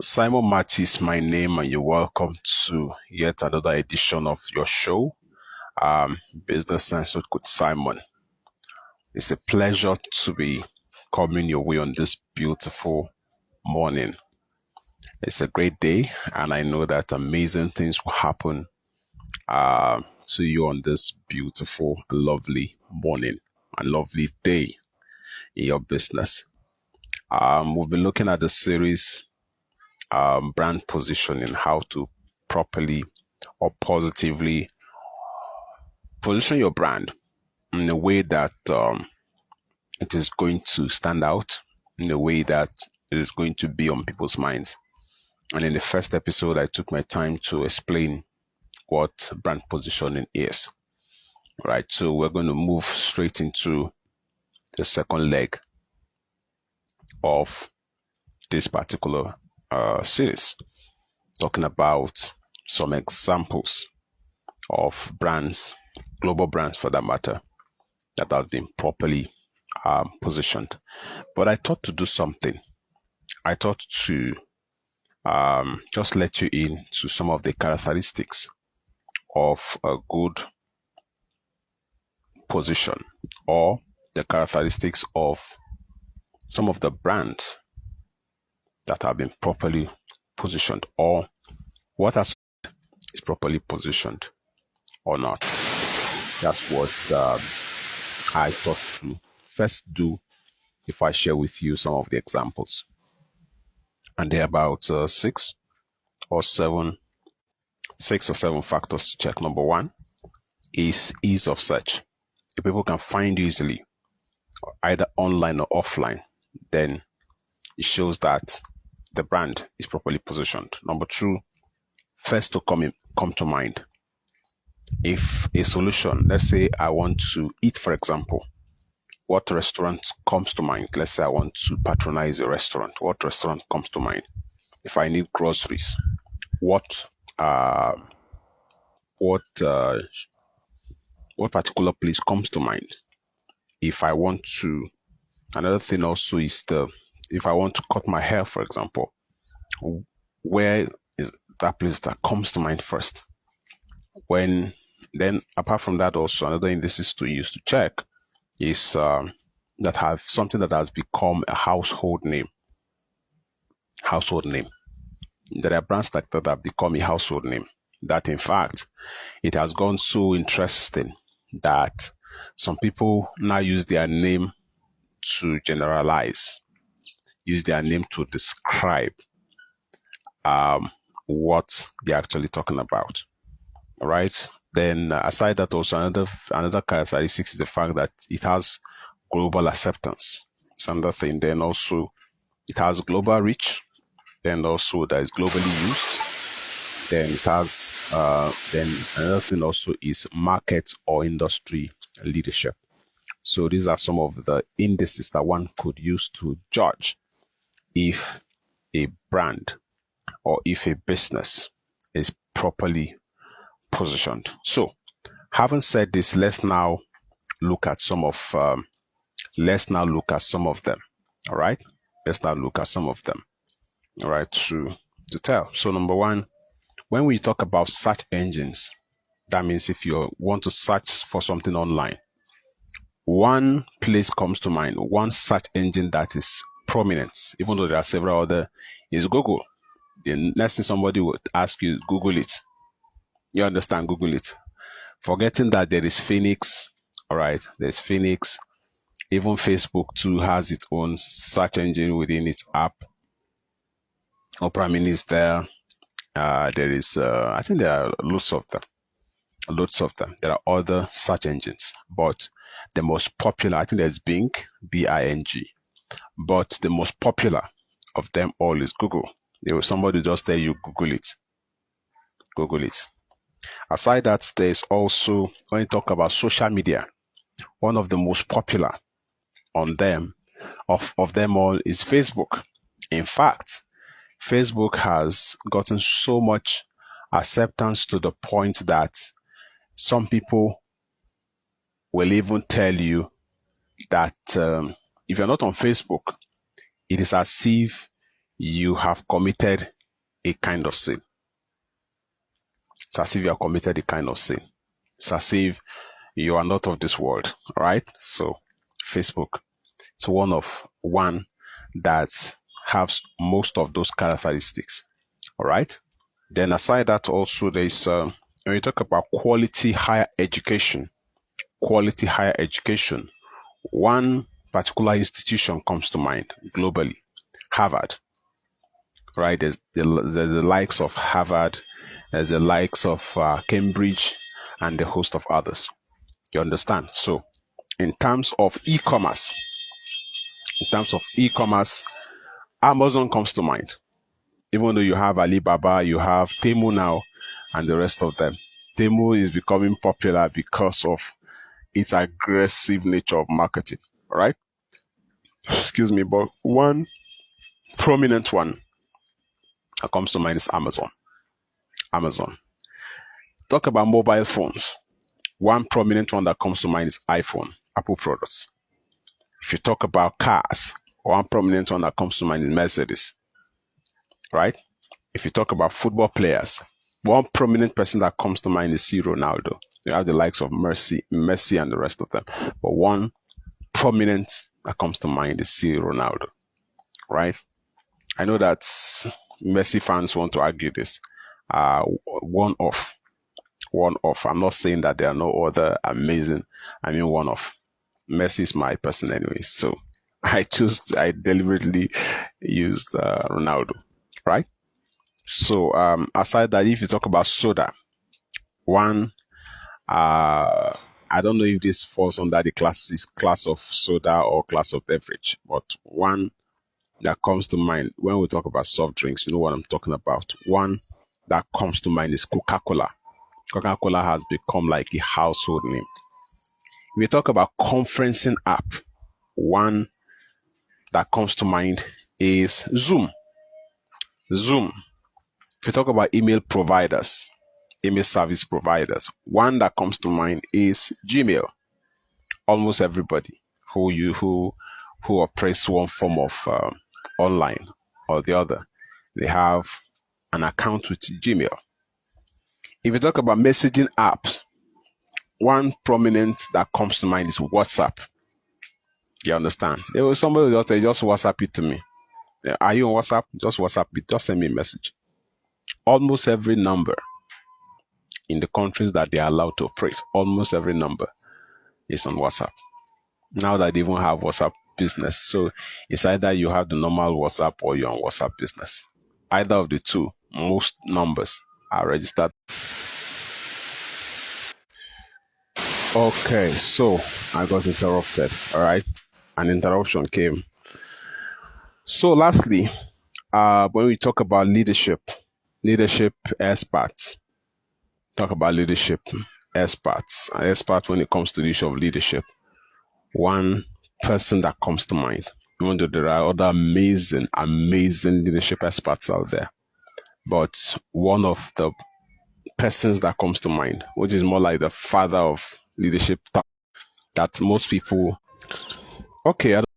Simon Matthew is my name, and you're welcome to yet another edition of your show, Business Sense with Coach Simon. It's a pleasure to be coming your way on this beautiful morning. It's a great day, and I know that amazing things will happen to you on this beautiful, lovely morning and lovely day in your business. We'll be looking at the series brand positioning, how to properly or positively position your brand in a way that it is going to stand out, in a way that it is going to be on people's minds. And in the first episode, I took my time to explain what brand positioning is. Right, so we're going to move straight into the second leg of this particular series, talking about some examples of brands, global brands for that matter, that have been properly positioned. But I thought to do something. I thought to just let you in to some of the characteristics of a good position, or the characteristics of some of the brands that have been properly positioned, or what is properly positioned or not. That's what I thought to first do if I share with you some of the examples. And there are about 6 or 7 factors to check. Number one is ease of search. If people can find you easily, either online or offline, then it shows that the brand is properly positioned. Number two, first to come to mind. If a solution, let's say I want to eat, for example, what restaurant comes to mind? Let's say I want to patronize a restaurant. What restaurant comes to mind? If I need groceries, what particular place comes to mind? If I want to, another thing also is if I want to cut my hair, for example, where is that place that comes to mind first? Then apart from that, also another indices to use to check is that have something that has become a household name. There are brands like that have become a household name, that in fact it has gone so interesting that some people now use their name to generalize, use their name to describe what they're actually talking about. All right. Then aside that, also another characteristic is the fact that it has global acceptance. It's another thing. Then also it has global reach. Then also that is globally used. Then it has then another thing also is market or industry leadership. So these are some of the indices that one could use to judge if a brand or if a business is properly positioned. So, having said this, let's now look at some of them. All right, let's now look at some of them. All right, to tell. So, number one, when we talk about search engines, that means if you want to search for something online, one place comes to mind, one search engine that is prominent, even though there are several other, is Google. The next thing somebody would ask you, Google it. You understand? Google it. Forgetting that there is Phoenix. All right, there's Phoenix. Even Facebook too has its own search engine within its app. Opera Mini is there. There is, I think there are lots of them. There are other search engines, but the most popular, I think there's Bing, B-I-N-G. But the most popular of them all is Google. Somebody just tell you, Google it. Google it. Aside that, there's also, when you talk about social media, one of the most popular on them, of them all, is Facebook. In fact, Facebook has gotten so much acceptance to the point that some people will even tell you that if you're not on Facebook, it is as if you have committed a kind of sin. It's as if you have committed a kind of sin. It's as if you are not of this world, all right? So Facebook, it's one that has most of those characteristics, all right? Then aside that, also there's when you talk about quality higher education, one particular institution comes to mind globally, Harvard, right? There's the likes of Harvard, there's the likes of Cambridge, and the host of others. You understand? So, in terms of e-commerce, Amazon comes to mind. Even though you have Alibaba, you have Temu now, and the rest of them. Temu is becoming popular because of its aggressive nature of marketing, right? Excuse me, but one prominent one that comes to mind is Amazon. Talk about mobile phones. One prominent one that comes to mind is iPhone, Apple products. If you talk about cars, one prominent one that comes to mind is Mercedes, right? If you talk about football players, one prominent person that comes to mind is C. Ronaldo. You have the likes of Messi and the rest of them. But one prominent that comes to mind is C. Ronaldo, right? I know that Messi fans want to argue this. One off. I'm not saying that there are no other amazing. I mean, one off. Messi is my person anyway. So I deliberately used Ronaldo, right? So aside that, if you talk about soda, one, I don't know if this falls under the class of soda or class of beverage, but one that comes to mind when we talk about soft drinks, you know what I'm talking about. One that comes to mind is Coca-Cola. Coca-Cola has become like a household name. We talk about conferencing app. One that comes to mind is Zoom. If you talk about email service providers, one that comes to mind is Gmail. Almost everybody who operates one form of online or the other, they have an account with Gmail. If you talk about messaging apps, one prominent that comes to mind is WhatsApp. You understand? There was somebody who just WhatsApp it to me. Are you on WhatsApp? Just WhatsApp it. Just send me a message. Almost every number in the countries that they are allowed to operate, almost every number is on WhatsApp. Now that they even have WhatsApp business. So it's either you have the normal WhatsApp or you're on WhatsApp business. Either of the two, most numbers are registered. Okay, so I got interrupted. All right, an interruption came. So lastly, when we talk about leadership experts, an expert when it comes to the issue of leadership. One person that comes to mind, even though there are other amazing leadership experts out there, but one of the persons that comes to mind, which is more like the father of leadership, that most people, okay,